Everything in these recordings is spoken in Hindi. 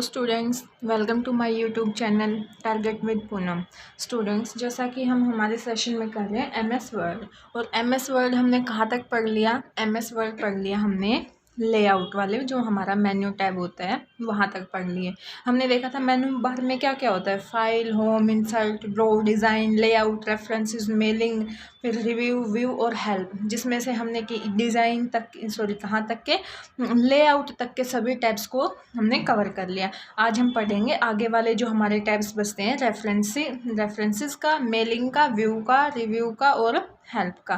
Students, welcome to my YouTube channel target with Poonam. Students, जैसा कि हम हमारे सेशन में कर रहे हैं एमएस वर्ड, और एमएस वर्ड हमने कहाँ तक पढ़ लिया? एमएस वर्ड पढ़ लिया हमने लेआउट वाले, जो हमारा मेन्यू टैब होता है वहाँ तक पढ़ लिए। हमने देखा था मेन्यू बार में क्या क्या होता है, file, home, insert, draw, design, layout, references, mailing, फिर रिव्यू, व्यू और हेल्प, जिसमें से हमने कि डिज़ाइन तक, कहाँ तक के, लेआउट तक के सभी टैब्स को हमने कवर कर लिया। आज हम पढ़ेंगे आगे वाले जो हमारे टैब्स बचते हैं, रेफरेंसेस का, मेलिंग का, व्यू का, रिव्यू का और हेल्प का।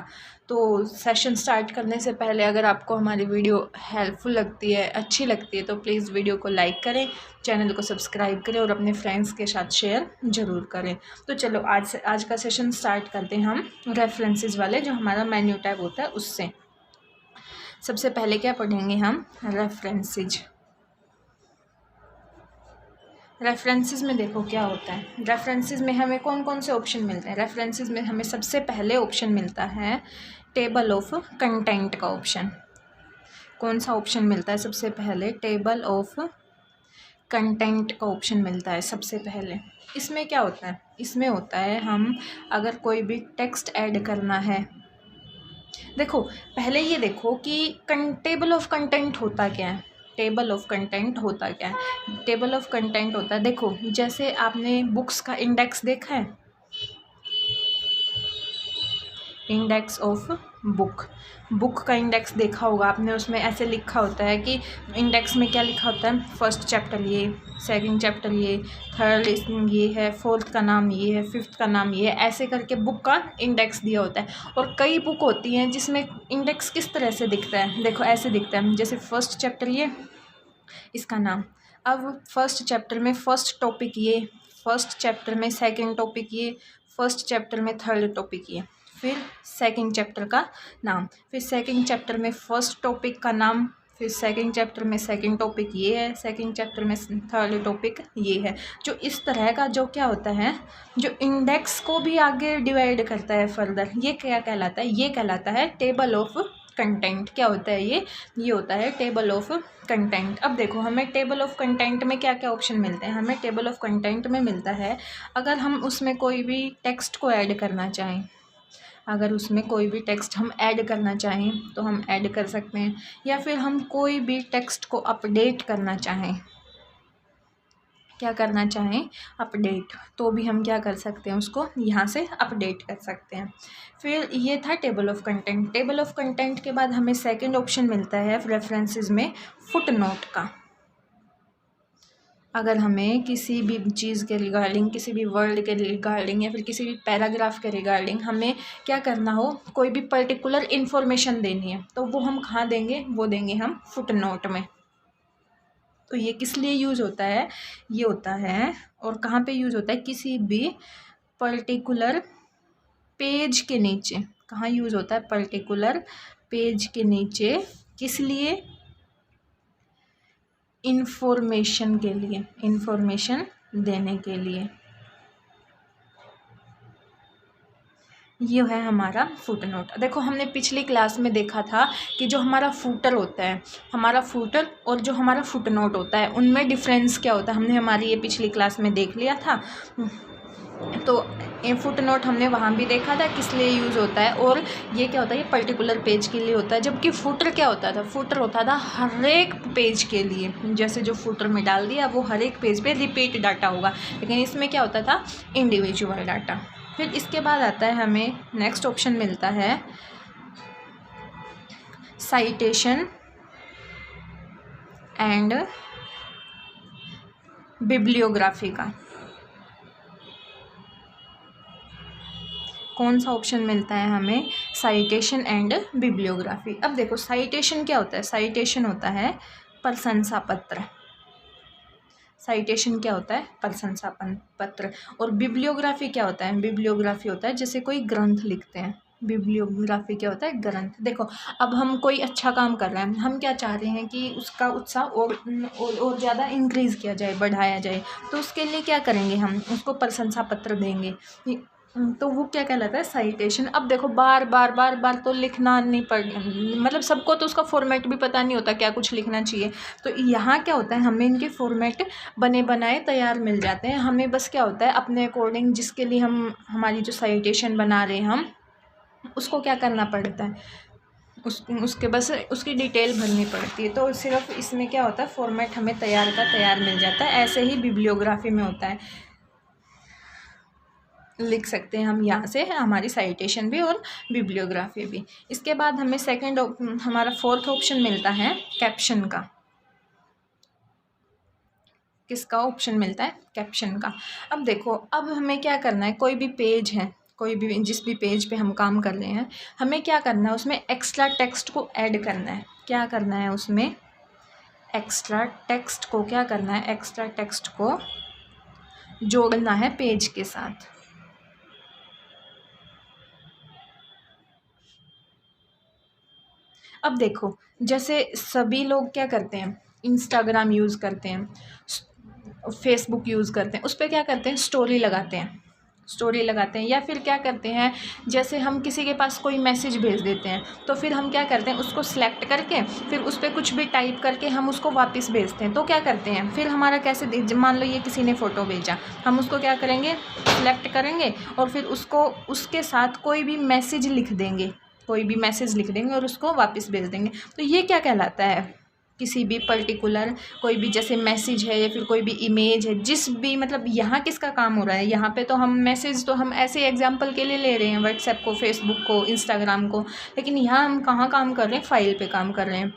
तो सेशन स्टार्ट करने से पहले अगर आपको हमारी वीडियो हेल्पफुल लगती है, अच्छी लगती है, तो प्लीज़ वीडियो को लाइक करें, चैनल को सब्सक्राइब करें और अपने फ्रेंड्स के साथ शेयर ज़रूर करें। तो चलो आज का सेशन स्टार्ट करते हैं हम रेफरेंसेस वाले, जो हमारा मेन्यू टैब होता है उससे। सबसे पहले क्या पढ़ेंगे हम? रेफरेंसेस में देखो क्या होता है। रेफरेंसेस में हमें कौन कौन से ऑप्शन मिलते हैं? रेफरेंसेस में हमें सबसे पहले ऑप्शन मिलता है टेबल ऑफ कंटेंट का ऑप्शन। कौन सा ऑप्शन मिलता है सबसे पहले? टेबल ऑफ कंटेंट का ऑप्शन मिलता है सबसे पहले। इसमें क्या होता है? इसमें होता है हम अगर कोई भी टेक्स्ट ऐड करना है। देखो पहले ये देखो कि टेबल ऑफ कंटेंट होता क्या है। टेबल ऑफ कंटेंट होता क्या है? टेबल ऑफ कंटेंट होता है, देखो जैसे आपने बुक्स का इंडेक्स देखा है, इंडेक्स ऑफ बुक का इंडेक्स देखा होगा आपने। उसमें ऐसे लिखा होता है कि इंडेक्स में क्या लिखा होता है, फर्स्ट चैप्टर ये, सेकंड चैप्टर ये, थर्ड ये है, फोर्थ का नाम ये है, फिफ्थ का नाम ये है, ऐसे करके बुक का इंडेक्स दिया होता है। और कई बुक होती हैं जिसमें इंडेक्स किस तरह से दिखता है, देखो ऐसे दिखता है, जैसे फर्स्ट चैप्टर ये, इसका नाम। अब फर्स्ट चैप्टर में फर्स्ट टॉपिक ये, फर्स्ट चैप्टर में सेकंड टॉपिक ये, फर्स्ट चैप्टर में थर्ड टॉपिक ये, फिर सेकंड चैप्टर का नाम, फिर सेकंड चैप्टर में फर्स्ट टॉपिक का नाम, फिर सेकंड चैप्टर में सेकंड टॉपिक ये है, सेकंड चैप्टर में थर्ड टॉपिक ये है। जो इस तरह का जो क्या होता है, जो इंडेक्स को भी आगे डिवाइड करता है फर्दर, ये क्या कहलाता है? ये कहलाता है टेबल ऑफ कंटेंट। क्या होता है ये होता है टेबल ऑफ कंटेंट। अब देखो हमें टेबल ऑफ कंटेंट में क्या क्या ऑप्शन मिलते हैं। हमें टेबल ऑफ कंटेंट में मिलता है अगर हम उसमें कोई भी टेक्स्ट को ऐड करना चाहें, अगर उसमें कोई भी टेक्स्ट हम ऐड करना चाहें तो हम ऐड कर सकते हैं, या फिर हम कोई भी टेक्स्ट को अपडेट करना चाहें, क्या करना चाहें, अपडेट, तो भी हम क्या कर सकते हैं, उसको यहाँ से अपडेट कर सकते हैं। फिर ये था table of content. Table of content के बाद हमें सेकंड ऑप्शन मिलता है रेफरेंसेस में फुटनोट का। अगर हमें किसी भी चीज़ के रिगार्डिंग, किसी भी वर्ड के रिगार्डिंग, या फिर किसी भी पैराग्राफ के रिगार्डिंग हमें क्या करना हो, कोई भी पर्टिकुलर इन्फॉर्मेशन देनी है, तो वो हम कहाँ देंगे? वो देंगे हम फुटनोट में। तो ये किस लिए यूज़ होता है? ये होता है, और कहाँ पे यूज़ होता है? किसी भी पर्टिकुलर पेज के नीचे। कहाँ यूज़ होता है? पर्टिकुलर पेज के नीचे। किस लिए? इन्फॉर्मेशन के लिए, इन्फॉर्मेशन देने के लिए। ये है हमारा फुटनोट। देखो हमने पिछली क्लास में देखा था कि जो हमारा फूटर होता है, हमारा फूटर और जो हमारा फुटनोट होता है, उनमें डिफरेंस क्या होता है, हमने हमारी ये पिछली क्लास में देख लिया था। तो ये फुटनोट हमने वहाँ भी देखा था किस लिए यूज़ होता है, और ये क्या होता है, ये पर्टिकुलर पेज के लिए होता है। जबकि फुटर क्या होता था? फुटर होता था हर एक पेज के लिए, जैसे जो फुटर में डाल दिया वो हर एक पेज पे रिपीट डाटा होगा, लेकिन इसमें क्या होता था? Individual data. फिर इसके बाद आता है हमें नेक्स्ट ऑप्शन मिलता है साइटेशन एंड बिब्लियोग्राफी का। कौन सा ऑप्शन मिलता है हमें? Citation and bibliography. अब देखो साइटेशन क्या होता है? साइटेशन होता है प्रशंसा पत्र। साइटेशन क्या होता है? प्रशंसा पत्र। और बिब्लियोग्राफी क्या होता है? बिब्लियोग्राफी होता है जैसे कोई ग्रंथ लिखते हैं। बिब्लियोग्राफी क्या होता है? ग्रंथ। देखो अब हम कोई अच्छा काम कर रहे हैं, हम क्या चाह रहे हैं कि उसका उत्साह और ज़्यादा इंक्रीज़ किया जाए, बढ़ाया जाए, तो उसके लिए क्या करेंगे? हम उसको प्रशंसा पत्र देंगे। तो वो क्या कहलाता है, साइटेशन। अब देखो बार बार तो लिखना नहीं पड़, मतलब सबको तो उसका फॉर्मेट भी पता नहीं होता क्या कुछ लिखना चाहिए। तो यहाँ क्या होता है, हमें इनके फॉर्मेट बने बनाए तैयार मिल जाते हैं। हमें बस क्या होता है, अपने अकॉर्डिंग जिसके लिए हम हमारी जो साइटेशन बना रहे हैं हम उसको क्या करना पड़ता है, उसके बस उसकी डिटेल भरनी पड़ती है। तो सिर्फ इसमें क्या होता है, फॉर्मेट हमें तैयार का तैयार मिल जाता है। ऐसे ही बिब्लियोग्राफी में होता है, लिख सकते हैं हम यहाँ से हमारी साइटेशन भी और बिब्लियोग्राफी भी। इसके बाद हमें सेकंड हमारा फोर्थ ऑप्शन मिलता है कैप्शन का। किसका ऑप्शन मिलता है, कैप्शन का। अब देखो, अब हमें क्या करना है, कोई भी पेज है, कोई भी जिस भी पेज पे हम काम कर रहे हैं, हमें क्या करना है, उसमें एक्स्ट्रा टेक्स्ट को ऐड करना है। क्या करना है उसमें, एक्स्ट्रा टेक्स्ट को क्या करना है, एक्स्ट्रा टेक्स्ट को जोड़ना है पेज के साथ। अब देखो, जैसे सभी लोग क्या करते हैं, इंस्टाग्राम यूज़ करते हैं, फेसबुक यूज़ करते हैं, उस पर क्या करते हैं, स्टोरी लगाते हैं, स्टोरी लगाते हैं। या फिर क्या करते हैं, जैसे हम किसी के पास कोई मैसेज भेज देते हैं तो फिर हम क्या करते हैं, उसको सिलेक्ट करके फिर उस पर कुछ भी टाइप करके हम उसको वापस भेजते हैं। तो क्या करते हैं, फिर हमारा कैसे, मान लो ये किसी ने फ़ोटो भेजा, हम उसको क्या करेंगे, सिलेक्ट करेंगे और फिर उसको उसके साथ कोई भी मैसेज लिख देंगे, कोई भी मैसेज लिख देंगे और उसको वापस भेज देंगे। तो ये क्या कहलाता है, किसी भी पर्टिकुलर कोई भी जैसे मैसेज है या फिर कोई भी इमेज है, जिस भी मतलब यहाँ किसका काम हो रहा है, यहाँ पे तो हम मैसेज तो हम ऐसे एग्जांपल के लिए ले रहे हैं, व्हाट्सएप को, फेसबुक को, इंस्टाग्राम को, लेकिन यहाँ हम कहाँ काम कर रहे हैं, फाइल पे काम कर रहे हैं।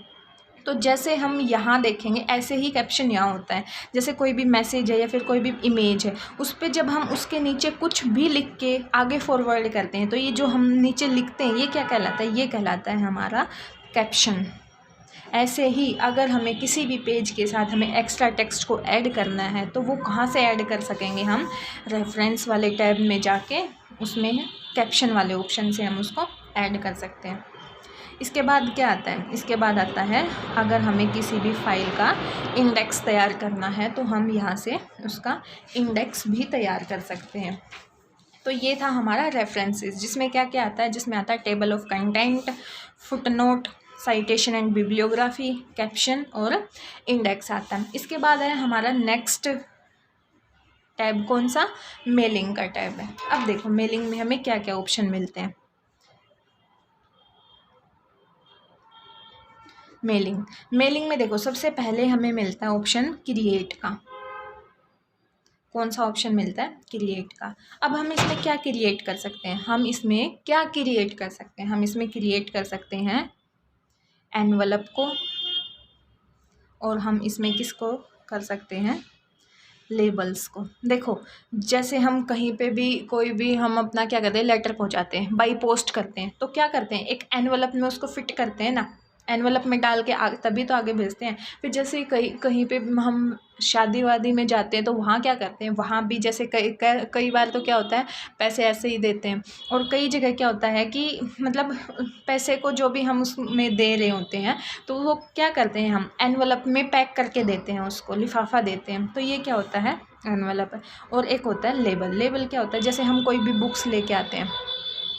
तो जैसे हम यहाँ देखेंगे ऐसे ही कैप्शन यहाँ होता है। जैसे कोई भी मैसेज है या फिर कोई भी इमेज है, उस पर जब हम उसके नीचे कुछ भी लिख के आगे फॉरवर्ड करते हैं तो ये जो हम नीचे लिखते हैं ये क्या कहलाता है, ये कहलाता है हमारा कैप्शन। ऐसे ही अगर हमें किसी भी पेज के साथ हमें एक्स्ट्रा टेक्स्ट को ऐड करना है तो वो कहाँ से ऐड कर सकेंगे, हम रेफरेंस वाले टैब में जाके उसमें कैप्शन वाले ऑप्शन से हम उसको ऐड कर सकते हैं। इसके बाद क्या आता है, इसके बाद आता है अगर हमें किसी भी फाइल का इंडेक्स तैयार करना है तो हम यहाँ से उसका इंडेक्स भी तैयार कर सकते हैं। तो ये था हमारा रेफरेंसेस, जिसमें क्या क्या आता है, जिसमें आता है table of content, footnote, citation and bibliography, caption और इंडेक्स आता है। इसके बाद है हमारा नेक्स्ट टैब कौन सा, मेलिंग का टैब है। अब देखो मेलिंग में हमें क्या क्या ऑप्शन मिलते हैं। मेलिंग में देखो सबसे पहले हमें मिलता है ऑप्शन क्रिएट का। कौन सा ऑप्शन मिलता है, क्रिएट का। अब हम इसमें क्या क्रिएट कर सकते हैं, हम इसमें क्या क्रिएट कर सकते हैं, हम इसमें क्रिएट कर सकते हैं एनवलप को, और हम इसमें किसको कर सकते हैं, लेबल्स को। देखो जैसे हम कहीं पे भी कोई भी हम अपना क्या करते हैं, लेटर पहुंचाते हैं, बाई पोस्ट करते हैं, तो क्या करते हैं, एक एनवलप में उसको फिट करते हैं ना, एनवलप में डाल के आगे तभी तो आगे भेजते हैं। फिर जैसे कहीं पे हम शादी वादी में जाते हैं तो वहाँ क्या करते हैं, वहाँ भी जैसे कई बार तो क्या होता है, पैसे ऐसे ही देते हैं, और कई जगह क्या होता है कि मतलब पैसे को जो भी हम उसमें दे रहे होते हैं तो वो क्या करते हैं, हम एनवलप में पैक करके देते हैं, उसको लिफाफा देते हैं। तो ये क्या होता है, एनवलप। और एक होता है लेबल। लेबल क्या होता है, जैसे हम कोई भी बुक्स लेके आते हैं,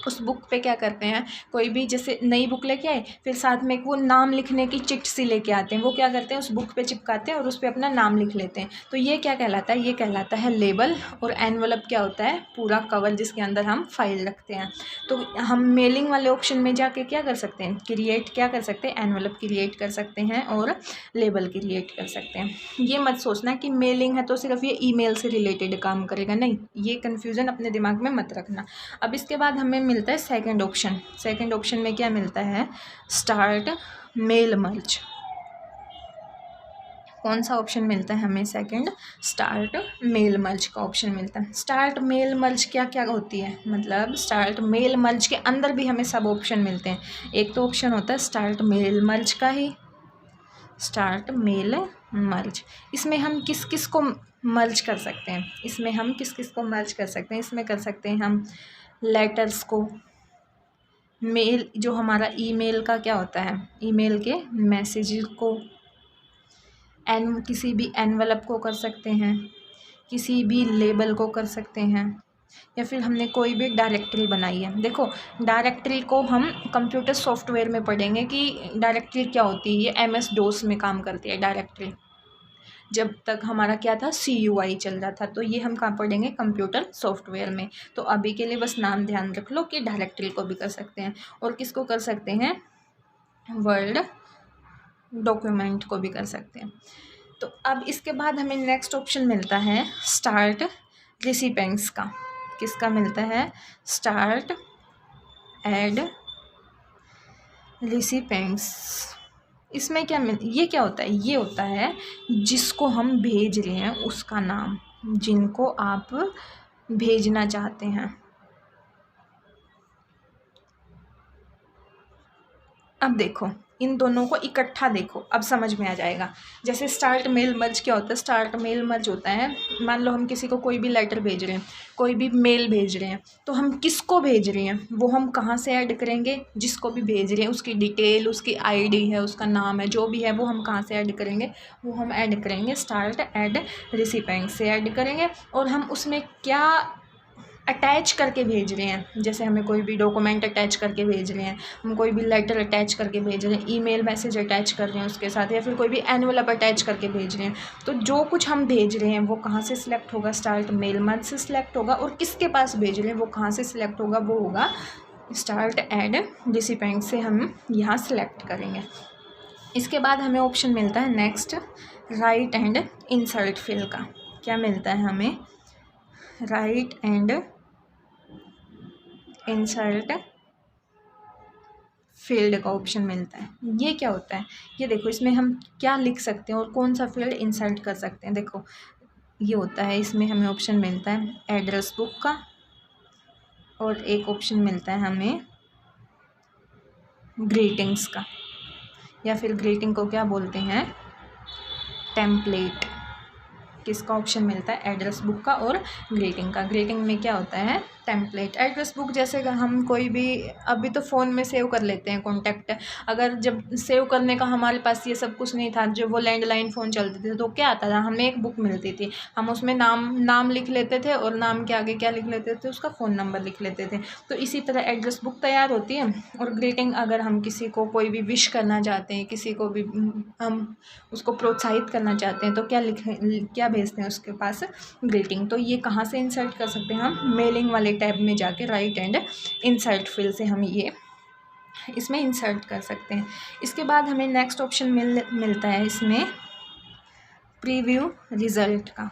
उस बुक पे क्या करते हैं, कोई भी जैसे नई बुक लेके आए, फिर साथ में वो नाम लिखने की चिट सी लेके आते हैं, वो क्या करते हैं, उस बुक पे चिपकाते हैं और उस पे अपना नाम लिख लेते हैं। तो ये क्या कहलाता है, ये कहलाता है लेबल। और एनवलप क्या होता है, पूरा कवर जिसके अंदर हम फाइल रखते हैं। तो हम मेलिंग वाले ऑप्शन में जाके क्या कर सकते हैं, क्रिएट क्या कर सकते हैं, एनवलप क्रिएट कर सकते हैं और लेबल क्रिएट कर सकते हैं। ये मत सोचना कि मेलिंग है तो सिर्फ ये ईमेल से रिलेटेड काम करेगा, नहीं, ये कन्फ्यूज़न अपने दिमाग में मत रखना। अब इसके बाद हमें मिलता है सेकंड ऑप्शन। सेकंड ऑप्शन में क्या मिलता है, स्टार्ट मेल मर्ज। कौन सा ऑप्शन मिलता है हमें, सेकंड स्टार्ट मेल मर्ज का ऑप्शन मिलता है। स्टार्ट मेल मर्ज क्या क्या होती है, मतलब स्टार्ट मेल मर्ज के अंदर भी हमें सब ऑप्शन मिलते हैं। एक तो ऑप्शन होता है स्टार्ट मेल मर्ज का ही, स्टार्ट मेल मर्ज। इसमें हम किस किस को मर्ज कर सकते हैं, इसमें हम किस किस को मर्ज कर सकते हैं, इसमें कर सकते हैं हम लेटर्स को, मेल जो हमारा ईमेल का क्या होता है, ईमेल के मैसेज को, किसी भी एनवलप को कर सकते हैं, किसी भी लेबल को कर सकते हैं, या फिर हमने कोई भी डायरेक्टरी बनाई है। देखो डायरेक्टरी को हम कंप्यूटर सॉफ्टवेयर में पढ़ेंगे कि डायरेक्टरी क्या होती है। ये MS DOS में काम करती है डायरेक्टरी। जब तक हमारा क्या था CUI चल रहा था, तो ये हम कहाँ पढ़ेंगे कंप्यूटर सॉफ्टवेयर में। तो अभी के लिए बस नाम ध्यान रख लो कि डायरेक्टरी को भी कर सकते हैं और किसको कर सकते हैं, वर्ड डॉक्यूमेंट को भी कर सकते हैं। तो अब इसके बाद हमें नेक्स्ट ऑप्शन मिलता है स्टार्ट रिसिपेंट्स का। किसका मिलता है, स्टार्ट ऐड रिसिपेंट्स। इसमें क्या ये क्या होता है, ये होता है जिसको हम भेज रहे हैं उसका नाम, जिनको आप भेजना चाहते हैं। अब देखो इन दोनों को इकट्ठा देखो, अब समझ में आ जाएगा। जैसे स्टार्ट मेल मर्ज क्या होता है, स्टार्ट मेल मर्ज होता है, मान लो हम किसी को कोई भी लेटर भेज रहे हैं, कोई भी मेल भेज रहे हैं, तो हम किसको भेज रहे हैं वो हम कहाँ से ऐड करेंगे, जिसको भी भेज रहे हैं उसकी डिटेल, उसकी ID है, उसका नाम है, जो भी है वो हम कहाँ से ऐड करेंगे, वो हम ऐड करेंगे स्टार्ट ऐड रिसिपेंट से ऐड करेंगे। और हम उसमें क्या अटैच करके भेज रहे हैं, जैसे हमें कोई भी डॉक्यूमेंट अटैच करके भेज रहे हैं, हम कोई भी लेटर अटैच करके भेज रहे हैं, ईमेल मैसेज अटैच कर रहे हैं उसके साथ, या फिर कोई भी एनवलप अटैच करके भेज रहे हैं, तो जो कुछ हम भेज रहे हैं वो कहाँ से सिलेक्ट होगा, स्टार्ट मेल मर्ज से सिलेक्ट होगा। और किसके पास भेज रहे हैं वो कहाँ से सिलेक्ट होगा, वो होगा स्टार्ट ऐड रिसिपेंट से हम यहाँ सिलेक्ट करेंगे। इसके बाद हमें ऑप्शन मिलता है next right and insert field का। क्या मिलता है हमें, राइट एंड इंसर्ट फील्ड का ऑप्शन मिलता है। ये क्या होता है, ये देखो इसमें हम क्या लिख सकते हैं और कौन सा फील्ड इंसर्ट कर सकते हैं। देखो ये होता है, इसमें हमें ऑप्शन मिलता है एड्रेस बुक का, और एक ऑप्शन मिलता है हमें ग्रीटिंग्स का, या फिर ग्रीटिंग को क्या बोलते हैं, टेम्पलेट। किसका ऑप्शन मिलता है, एड्रेस बुक का और ग्रीटिंग का। ग्रीटिंग में क्या होता है, टेम्पलेट। एड्रेस बुक जैसे हम कोई भी अभी तो फ़ोन में सेव कर लेते हैं कॉन्टैक्ट, अगर जब सेव करने का हमारे पास ये सब कुछ नहीं था, जब वो लैंडलाइन फ़ोन चलते थे तो क्या आता था, हमें एक बुक मिलती थी, हम उसमें नाम लिख लेते थे और नाम के आगे क्या लिख लेते थे, उसका फ़ोन नंबर लिख लेते थे। तो इसी तरह एड्रेस बुक तैयार होती है। और ग्रीटिंग अगर हम किसी को कोई भी विश करना चाहते हैं, किसी को भी हम उसको प्रोत्साहित करना चाहते हैं, तो क्या भेजते हैं उसके पास, ग्रीटिंग। तो ये कहाँ से इंसर्ट कर सकते हैं हम, मेलिंग वाले टैब में जाके राइट एंड इंसर्ट फिल से हम ये इसमें इंसर्ट कर सकते हैं। इसके बाद हमें नेक्स्ट ऑप्शन मिलता है इसमें प्रीव्यू रिजल्ट का।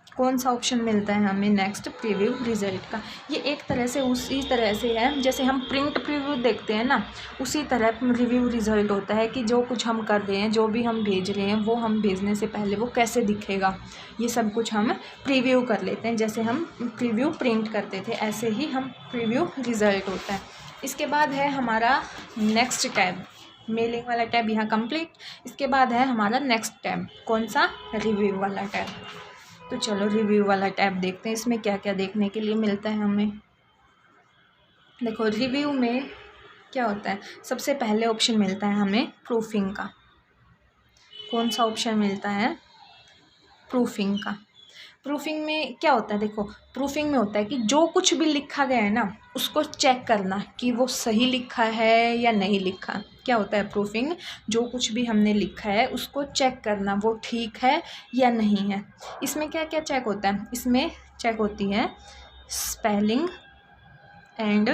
कौन सा ऑप्शन मिलता है हमें नेक्स्ट, प्रीव्यू रिजल्ट का। ये एक तरह से उसी तरह से है जैसे हम प्रिंट प्रीव्यू देखते हैं ना, उसी तरह रिव्यू रिजल्ट होता है कि जो कुछ हम कर रहे हैं, जो भी हम भेज रहे हैं, वो हम भेजने से पहले वो कैसे दिखेगा, ये सब कुछ हम प्रीव्यू कर लेते हैं। जैसे हम प्रीव्यू प्रिंट करते थे, ऐसे ही हम प्रीव्यू रिजल्ट होता है। इसके बाद है हमारा नेक्स्ट टैब, मेलिंग वाला टैब यहाँ कंप्लीट। इसके बाद है हमारा नेक्स्ट टैब, कौन सा, रिव्यू वाला टैब। तो चलो रिव्यू वाला टैब देखते हैं, इसमें क्या क्या देखने के लिए मिलता है हमें। देखो रिव्यू में क्या होता है, सबसे पहले ऑप्शन मिलता है हमें प्रूफिंग का। कौन सा ऑप्शन मिलता है, प्रूफिंग का। प्रूफिंग में क्या होता है, देखो प्रूफिंग में होता है कि जो कुछ भी लिखा गया है ना, उसको चेक करना कि वो सही लिखा है या नहीं लिखा। क्या होता है प्रूफिंग, जो कुछ भी हमने लिखा है उसको चेक करना वो ठीक है या नहीं है। इसमें क्या क्या चेक होता है, इसमें चेक होती है स्पेलिंग एंड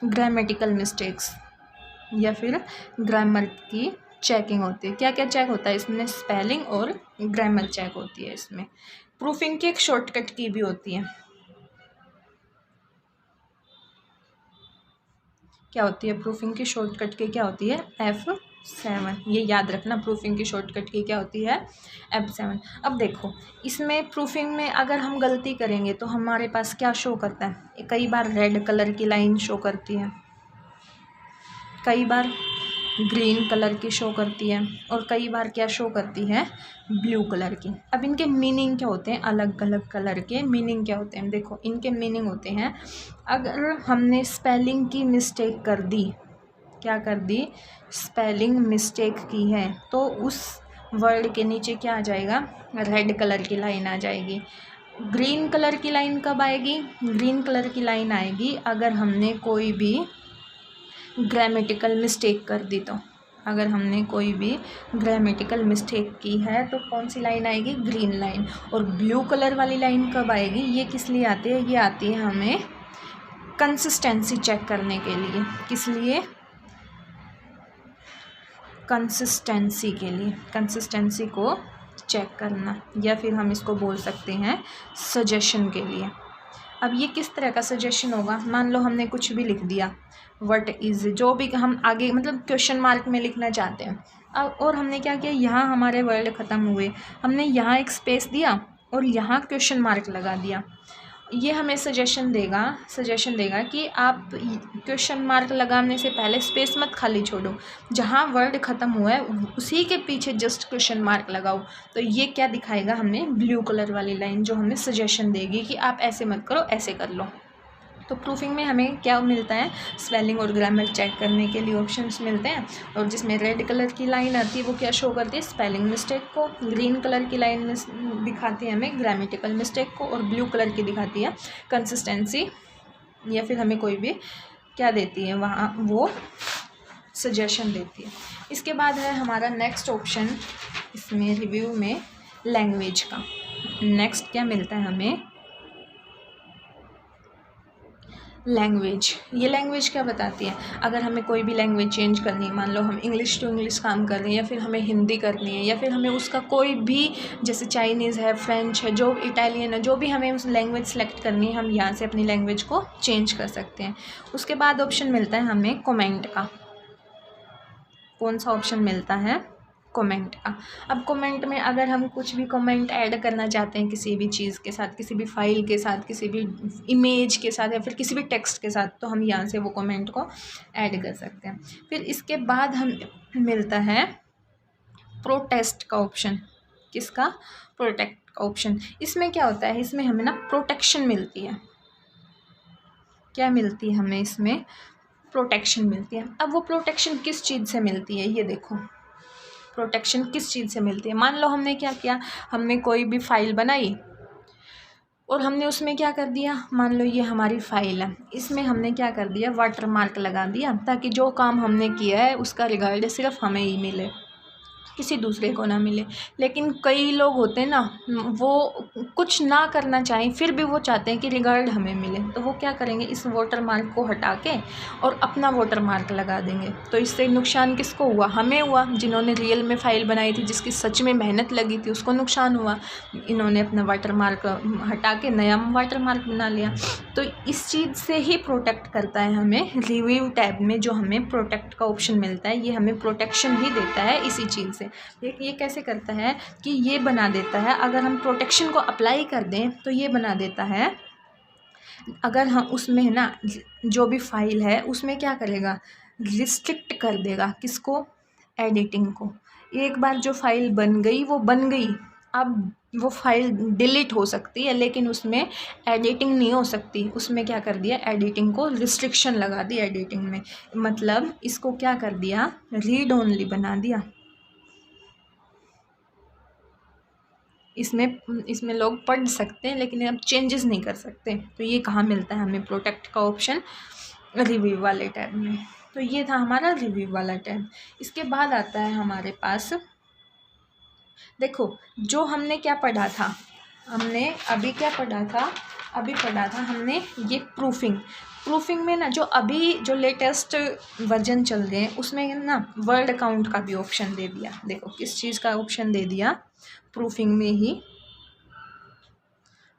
ग्रामेटिकल मिस्टेक्स, या फिर ग्रामर की चेकिंग होती है। क्या क्या चेक होता है इसमें, स्पेलिंग और ग्रामर चेक होती है इसमें। प्रूफिंग की एक शॉर्टकट की भी होती है, क्या होती है प्रूफिंग की शॉर्टकट की, क्या होती है F7। ये याद रखना, प्रूफिंग की शॉर्टकट की क्या होती है, F7। अब देखो इसमें प्रूफिंग में अगर हम गलती करेंगे तो हमारे पास क्या शो करता है, कई बार रेड कलर की लाइन शो करती है, कई बार ग्रीन कलर की शो करती है, और कई बार क्या शो करती है, ब्लू कलर की। अब इनके मीनिंग क्या होते हैं, अलग अलग कलर के मीनिंग क्या होते हैं। देखो इनके मीनिंग होते हैं, अगर हमने स्पेलिंग की मिस्टेक कर दी, क्या कर दी, स्पेलिंग मिस्टेक की है, तो उस वर्ड के नीचे क्या आ जाएगा, रेड कलर की लाइन आ जाएगी। ग्रीन कलर की लाइन कब आएगी? ग्रीन कलर की लाइन आएगी अगर हमने कोई भी ग्रामेटिकल मिस्टेक कर दी तो। अगर हमने कोई भी ग्रामेटिकल मिस्टेक की है तो कौन सी लाइन आएगी? Green line. और ब्लू कलर वाली लाइन कब आएगी? ये किस लिए आती है? ये आती है हमें कंसिस्टेंसी चेक करने के लिए। किस लिए? कंसिस्टेंसी के लिए, कंसिस्टेंसी को चेक करना, या फिर हम इसको बोल सकते हैं सजेशन के लिए। अब ये किस तरह का सजेशन होगा? मान लो हमने कुछ भी लिख दिया, व्हाट इज़, जो भी हम आगे मतलब क्वेश्चन मार्क में लिखना चाहते हैं। अब और हमने क्या किया, यहाँ हमारे वर्ड ख़त्म हुए, हमने यहाँ एक स्पेस दिया और यहाँ क्वेश्चन मार्क लगा दिया। ये हमें सजेशन देगा कि आप क्वेश्चन मार्क लगाने से पहले स्पेस मत खाली छोड़ो, जहाँ वर्ड ख़त्म हुआ है उसी के पीछे जस्ट क्वेश्चन मार्क लगाओ। तो ये क्या दिखाएगा हमें? ब्लू कलर वाली लाइन, जो हमें सजेशन देगी कि आप ऐसे मत करो, ऐसे कर लो। तो प्रूफिंग में हमें क्या मिलता है? स्पेलिंग और ग्रामर चेक करने के लिए ऑप्शंस मिलते हैं, और जिसमें रेड कलर की लाइन आती है वो क्या शो करती है? स्पेलिंग मिस्टेक को। ग्रीन कलर की लाइन दिखाती है हमें ग्रामेटिकल मिस्टेक को, और ब्लू कलर की दिखाती है कंसिस्टेंसी, या फिर हमें कोई भी क्या देती है वहाँ, वो सजेशन देती है। इसके बाद है हमारा नेक्स्ट ऑप्शन इसमें रिव्यू में लैंग्वेज का। नेक्स्ट क्या मिलता है हमें? लैंग्वेज। ये लैंग्वेज क्या बताती है? अगर हमें कोई भी लैंग्वेज चेंज करनी है, मान लो हम इंग्लिश टू इंग्लिश काम कर रहे हैं, या फिर हमें हिंदी करनी है, या फिर हमें उसका कोई भी, जैसे चाइनीज़ है, फ्रेंच है, जो इटालियन है, जो भी हमें उस लैंग्वेज सेलेक्ट करनी है, हम यहाँ से अपनी लैंग्वेज को चेंज कर सकते हैं। उसके बाद ऑप्शन मिलता है हमें कमेंट का। कौन सा ऑप्शन मिलता है? कमेंट का। अब कमेंट में अगर हम कुछ भी कमेंट ऐड करना चाहते हैं किसी भी चीज़ के साथ, किसी भी फाइल के साथ, किसी भी इमेज के साथ, या फिर किसी भी टेक्स्ट के साथ, तो हम यहाँ से वो कमेंट को ऐड कर सकते हैं। फिर इसके बाद हम मिलता है प्रोटेस्ट का ऑप्शन। किसका? प्रोटेक्ट का ऑप्शन। इसमें क्या होता है? इसमें हमें ना प्रोटेक्शन मिलती है। क्या मिलती है हमें? इसमें प्रोटेक्शन मिलती है। अब वो प्रोटेक्शन किस चीज़ से मिलती है? ये देखो, प्रोटेक्शन किस चीज़ से मिलती है। मान लो हमने क्या किया, हमने कोई भी फाइल बनाई और हमने उसमें क्या कर दिया, मान लो ये हमारी फाइल है, इसमें हमने क्या कर दिया, वाटर मार्क लगा दिया, ताकि जो काम हमने किया है उसका रिगार्ड सिर्फ हमें ही मिले, किसी दूसरे को ना मिले। लेकिन कई लोग होते हैं ना, वो कुछ ना करना चाहें फिर भी वो चाहते हैं कि रिगार्ड हमें मिले, तो वो क्या करेंगे, इस वाटर मार्क को हटा के और अपना वाटर मार्क लगा देंगे। तो इससे नुकसान किसको हुआ? हमें हुआ, जिन्होंने रियल में फ़ाइल बनाई थी, जिसकी सच में मेहनत लगी थी, उसको नुकसान हुआ। इन्होंने अपना वाटर मार्क हटा के नया वाटर मार्क बना लिया। तो इस चीज़ से ही प्रोटेक्ट करता है हमें रिव्यू टैब में, जो हमें प्रोटेक्ट का ऑप्शन मिलता है, ये हमें प्रोटेक्शन ही देता है इसी चीज़ से। ये कैसे करता है कि ये बना देता है, अगर हम प्रोटेक्शन को अप्लाई कर दें तो ये बना देता है, अगर हम उसमें ना जो भी फाइल है उसमें क्या करेगा, रिस्ट्रिक्ट कर देगा। किसको? एडिटिंग को। एक बार जो फाइल बन गई वो बन गई, अब वो फाइल डिलीट हो सकती है लेकिन उसमें एडिटिंग नहीं हो सकती। उसमें क्या कर दिया, एडिटिंग को रिस्ट्रिक्शन लगा दी एडिटिंग में, मतलब इसको क्या कर दिया, रीड ओनली बना दिया। इसमें लोग पढ़ सकते हैं लेकिन अब चेंजेस नहीं कर सकते। तो ये कहाँ मिलता है हमें प्रोटेक्ट का ऑप्शन? रिव्यू वाले टैब में। तो ये था हमारा रिव्यू वाला टैब। इसके बाद आता है हमारे पास, देखो जो हमने क्या पढ़ा था, हमने अभी क्या पढ़ा था, अभी पढ़ा था हमने ये प्रूफिंग में ना, जो लेटेस्ट वर्जन चल रहे हैं उसमें ना वर्ड काउंट का भी ऑप्शन दे दिया। देखो किस चीज़ का ऑप्शन दे दिया, प्रूफिंग में ही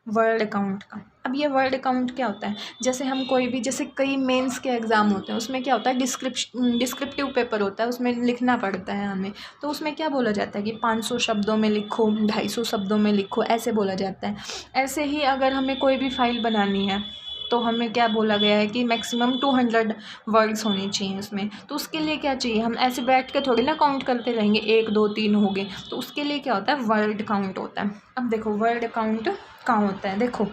वर्ड काउंट का। अब ये वर्ड काउंट क्या होता है, जैसे हम कोई भी, जैसे कई मेंस के एग्ज़ाम होते हैं उसमें क्या होता है, डिस्क्रिप्टिव पेपर होता है, उसमें लिखना पड़ता है हमें। तो उसमें क्या बोला जाता है कि 500 शब्दों में लिखो, 250 शब्दों में लिखो, ऐसे बोला जाता है। ऐसे ही अगर हमें कोई भी फाइल बनानी है तो हमें क्या बोला गया है कि मैक्सिमम 200 वर्ड्स होने चाहिए उसमें। तो उसके लिए क्या चाहिए, हम ऐसे बैठ के थोड़ी ना काउंट करते रहेंगे 1 2 3 हो गए, तो उसके लिए क्या होता है, वर्ड काउंट होता है। अब देखो वर्ड काउंट कहाँ होता है, देखो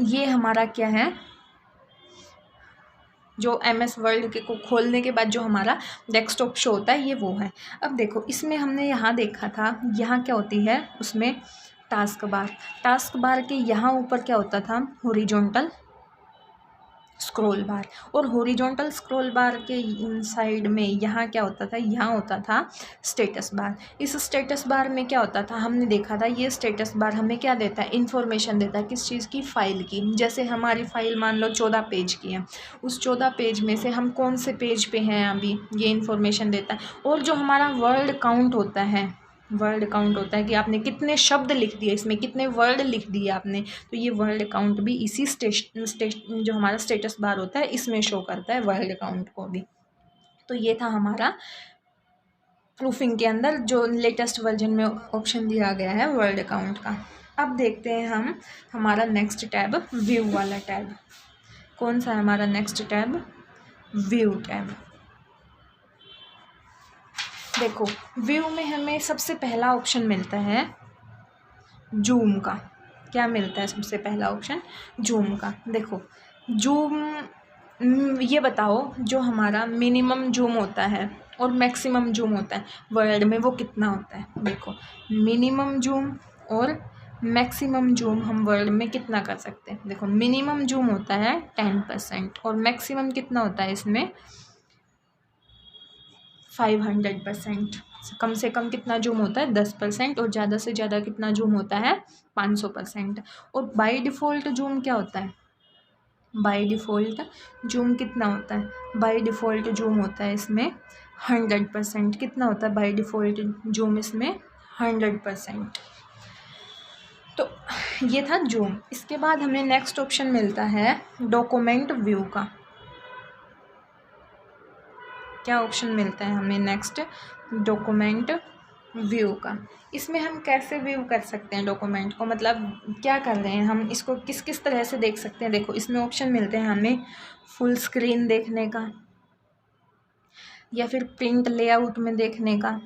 ये हमारा क्या है, जो MS वर्ड के को खोलने के बाद जो हमारा डेस्कटॉप शो होता है, ये वो है। अब देखो इसमें हमने यहाँ देखा था, यहाँ क्या होती है, उसमें टास्क बार के यहाँ ऊपर क्या होता था, हॉरिजॉन्टल स्क्रॉल बार, और हॉरिजॉन्टल स्क्रॉल बार के साइड में यहाँ क्या होता था, यहाँ होता था स्टेटस बार। इस स्टेटस बार में क्या होता था, हमने देखा था ये स्टेटस बार हमें क्या देता है, इन्फॉर्मेशन देता है किस चीज़ की, फ़ाइल की। जैसे हमारी फ़ाइल मान लो 14 पेज की है, उस 14 पेज में से हम कौन से पेज पे हैं अभी, ये इन्फॉर्मेशन देता है। और जो हमारा वर्ड काउंट होता है कि आपने कितने शब्द लिख दिए, इसमें कितने वर्ड लिख दिए आपने, तो ये वर्ड काउंट भी इसी जो हमारा स्टेटस बार होता है इसमें शो करता है वर्ड काउंट को भी। तो ये था हमारा प्रूफिंग के अंदर जो लेटेस्ट वर्जन में ऑप्शन दिया गया है वर्ड काउंट का। अब देखते हैं हम हमारा नेक्स्ट टैब, व्यू वाला टैब। कौन सा है हमारा नेक्स्ट टैब, व्यू टैब। देखो व्यू में हमें सबसे पहला ऑप्शन मिलता है जूम का। क्या मिलता है सबसे पहला ऑप्शन, जूम का। देखो जूम, ये बताओ जो हमारा मिनिमम जूम होता है और मैक्सिमम जूम होता है वर्ड में वो कितना होता है। देखो मिनिमम जूम और मैक्सिमम जूम हम वर्ड में कितना कर सकते हैं। देखो मिनिमम जूम होता है 10% और मैक्सिमम कितना होता है इसमें 500%। कम से कम कितना जूम होता है 10% और ज़्यादा से ज़्यादा कितना जूम होता है 500%। और बाय डिफ़ॉल्ट जूम क्या होता है, बाय डिफ़ॉल्ट जूम कितना होता है, बाय डिफ़ॉल्ट जूम होता है इसमें 100%। कितना होता है बाय डिफ़ॉल्ट जूम इसमें 100%। तो ये था जूम। इसके बाद हमें नेक्स्ट ऑप्शन मिलता है डॉक्यूमेंट व्यू का। क्या ऑप्शन मिलता है हमें नेक्स्ट, डॉक्यूमेंट व्यू का। इसमें हम कैसे व्यू कर सकते हैं डॉक्यूमेंट को, मतलब क्या कर रहे हैं हम इसको, किस किस तरह से देख सकते हैं। देखो इसमें ऑप्शन मिलते हैं हमें फुल स्क्रीन देखने का, या फिर प्रिंट लेआउट में देखने का,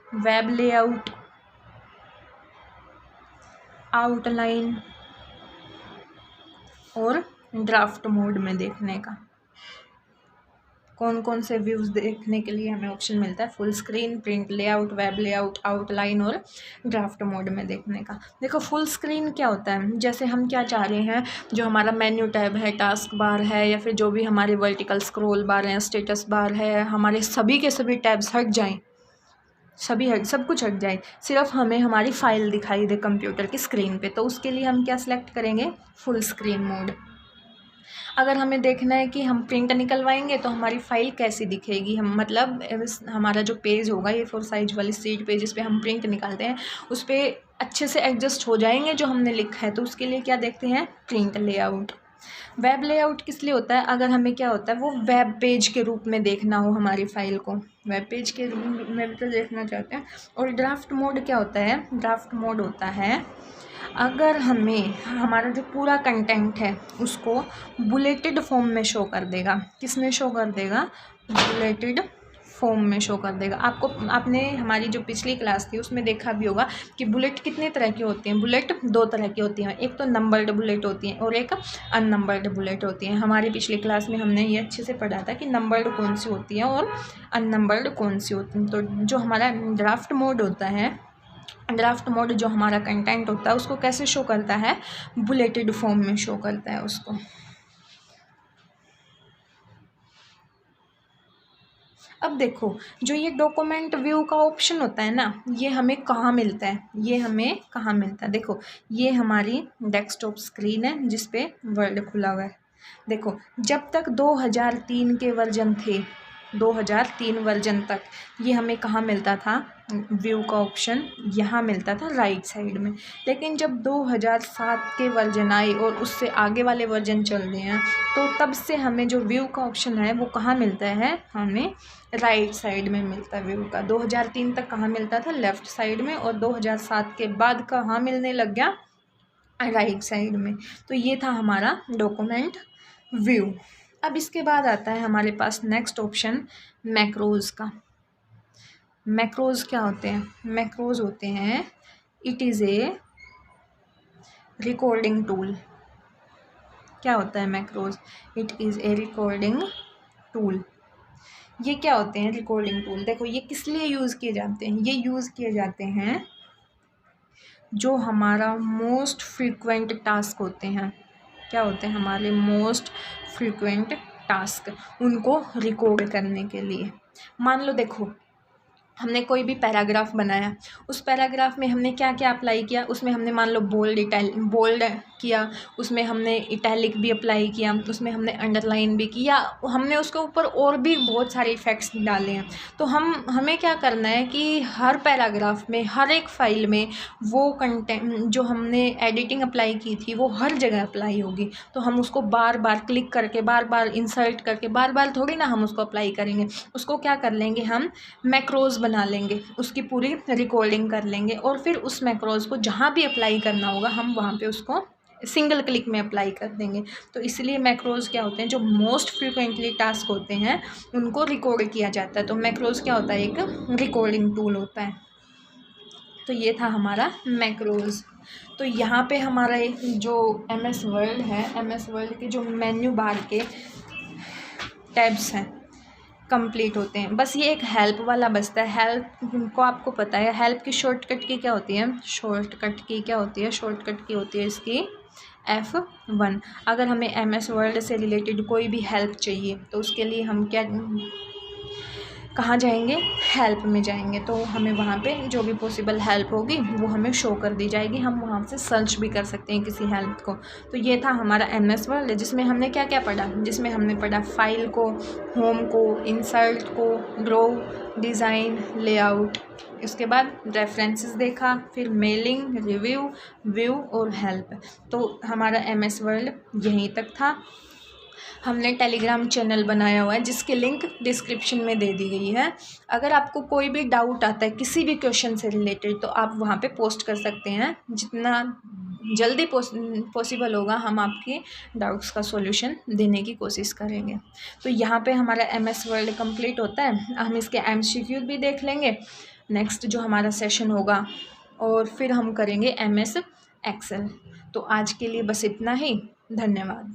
वेब लेआउट, आउटलाइन और ड्राफ्ट मोड में देखने का। कौन कौन से व्यूज़ देखने के लिए हमें ऑप्शन मिलता है, full screen, print layout, web layout, outline और ड्राफ्ट मोड में देखने का। देखो फुल स्क्रीन क्या होता है, जैसे हम क्या चाह रहे हैं, जो हमारा मेन्यू टैब है, टास्क बार है, या फिर जो भी हमारे वर्टिकल स्क्रॉल बार हैं, स्टेटस बार है, हमारे सभी के सभी टैब्स हट जाएँ, सब कुछ हट जाए, सिर्फ हमें हमारी फ़ाइल दिखाई दे कंप्यूटर की स्क्रीन पे। तो उसके लिए हम क्या सिलेक्ट करेंगे, फुल स्क्रीन मोड। अगर हमें देखना है कि हम प्रिंट निकलवाएंगे तो हमारी फ़ाइल कैसी दिखेगी, हम मतलब हमारा जो पेज होगा ये 4 साइज वाली सीट पे जिस पे हम प्रिंट निकालते हैं उस पर अच्छे से एडजस्ट हो जाएंगे जो हमने लिखा है। तो उसके लिए क्या देखते हैं, प्रिंट लेआउट। वेब लेआउट किस लिए होता है, अगर हमें क्या होता है वो वेब पेज के रूप में देखना हो हमारी फ़ाइल को, वेब पेज के रूप में भी तो देखना चाहते हैं। और ड्राफ्ट मोड क्या होता है, ड्राफ्ट मोड होता है अगर हमें हमारा जो पूरा कंटेंट है उसको बुलेटेड फॉर्म में शो कर देगा। किस में शो कर देगा, बुलेटेड फॉर्म में शो कर देगा। आपने हमारी जो पिछली क्लास थी उसमें देखा भी होगा कि बुलेट कितने तरह की होती हैं। बुलेट 2 तरह की होती हैं, एक तो नंबर्ड बुलेट होती हैं और एक अननंबर्ड बुलेट होती हैं। हमारी पिछली क्लास में हमने ये अच्छे से पढ़ा था कि नंबर्ड कौन सी होती है और अननंबर्ड कौन सी होती हैं। तो जो हमारा ड्राफ्ट मोड होता है, ड्राफ्ट मोड जो हमारा कंटेंट होता है उसको कैसे शो करता है, बुलेटेड फॉर्म में शो करता है उसको। अब देखो जो ये डॉक्यूमेंट व्यू का ऑप्शन होता है ना, ये हमें कहाँ मिलता है, ये हमें कहाँ मिलता है। देखो ये हमारी डेस्कटॉप स्क्रीन है जिस पे वर्ड खुला हुआ है। देखो जब तक 2003 के वर्जन थे, 2003 वर्जन तक ये हमें कहाँ मिलता था, व्यू का ऑप्शन यहाँ मिलता था राइट साइड में। लेकिन जब 2007 के वर्जन आए और उससे आगे वाले वर्जन चल रहे हैं तो तब से हमें जो व्यू का ऑप्शन है वो कहाँ मिलता है, हमें राइट साइड में मिलता है व्यू का। 2003 तक कहाँ मिलता था, लेफ़्ट साइड में, और 2007 के बाद कहाँ मिलने लग गया, राइट साइड में। तो ये था हमारा डॉक्यूमेंट व्यू। अब इसके बाद आता है हमारे पास नेक्स्ट ऑप्शन मैक्रोज़ का। मैक्रोज़ क्या होते हैं, मैक्रोज़ होते हैं it is A recording tool. क्या होता है macros, it is A recording tool. ये क्या होते हैं रिकॉर्डिंग टूल? देखो ये किस लिए यूज़ किए जाते हैं? ये यूज़ किए जाते हैं जो हमारा मोस्ट फ्रीक्वेंट टास्क होते हैं। क्या होते हैं हमारे मोस्ट फ्रीक्वेंट टास्क, उनको रिकॉर्ड करने के लिए। मान लो देखो हमने कोई भी पैराग्राफ बनाया, उस पैराग्राफ में हमने क्या क्या अप्लाई किया, उसमें हमने मान लो बोल्ड किया, उसमें हमने इटैलिक भी अप्लाई किया, उसमें हमने अंडरलाइन भी किया, हमने उसके ऊपर और भी बहुत सारे इफ़ेक्ट्स डाले हैं। तो हमें क्या करना है कि हर पैराग्राफ में, हर एक फाइल में वो कंटेंट जो हमने एडिटिंग अप्लाई की थी वो हर जगह अप्लाई होगी। तो हम उसको बार बार क्लिक करके, बार बार इंसर्ट करके, बार बार थोड़ी ना हम उसको अप्लाई करेंगे। उसको क्या कर लेंगे, हम मैक्रोज बना लेंगे, उसकी पूरी रिकॉर्डिंग कर लेंगे और फिर उस मैक्रोज को जहाँ भी अप्लाई करना होगा हम वहाँ पे उसको सिंगल क्लिक में अप्लाई कर देंगे। तो इसलिए मैक्रोज क्या होते हैं, जो मोस्ट फ्रिक्वेंटली टास्क होते हैं उनको रिकॉर्ड किया जाता है। तो मैक्रोज क्या होता है, एक रिकॉर्डिंग टूल होता है। तो ये था हमारा मैक्रोज। तो यहाँ पे हमारा एक जो MS वर्ड है, MS वर्ड के जो मेन्यू बार के टैब्स हैं कंप्लीट होते हैं। बस ये एक हेल्प वाला बचता है। हेल्प को आपको पता है, हेल्प की शॉर्टकट की क्या होती है, शॉर्टकट की होती है इसकी F1। अगर हमें MS वर्ड से रिलेटेड कोई भी हेल्प चाहिए तो उसके लिए हम कहाँ जाएंगे, हेल्प में जाएंगे। तो हमें वहाँ पे जो भी पॉसिबल हेल्प होगी वो हमें शो कर दी जाएगी, हम वहाँ से सर्च भी कर सकते हैं किसी हेल्प को। तो ये था हमारा MS वर्ड, जिसमें हमने क्या क्या पढ़ा, जिसमें हमने पढ़ा फाइल को, होम को, इंसर्ट को, ड्रॉ, डिज़ाइन, लेआउट, इसके बाद रेफरेंसेस देखा, फिर मेलिंग, रिव्यू, व्यू और हेल्प। तो हमारा MS वर्ड यहीं तक था। हमने टेलीग्राम चैनल बनाया हुआ है जिसकी लिंक डिस्क्रिप्शन में दे दी गई है। अगर आपको कोई भी डाउट आता है किसी भी क्वेश्चन से रिलेटेड तो आप वहाँ पे पोस्ट कर सकते हैं। जितना जल्दी पॉसिबल होगा हम आपके डाउट्स का सॉल्यूशन देने की कोशिश करेंगे। तो यहाँ पे हमारा MS वर्ड कंप्लीट होता है। हम इसके MCQ भी देख लेंगे नेक्स्ट जो हमारा सेशन होगा, और फिर हम करेंगे MS एक्सेल। तो आज के लिए बस इतना ही। धन्यवाद।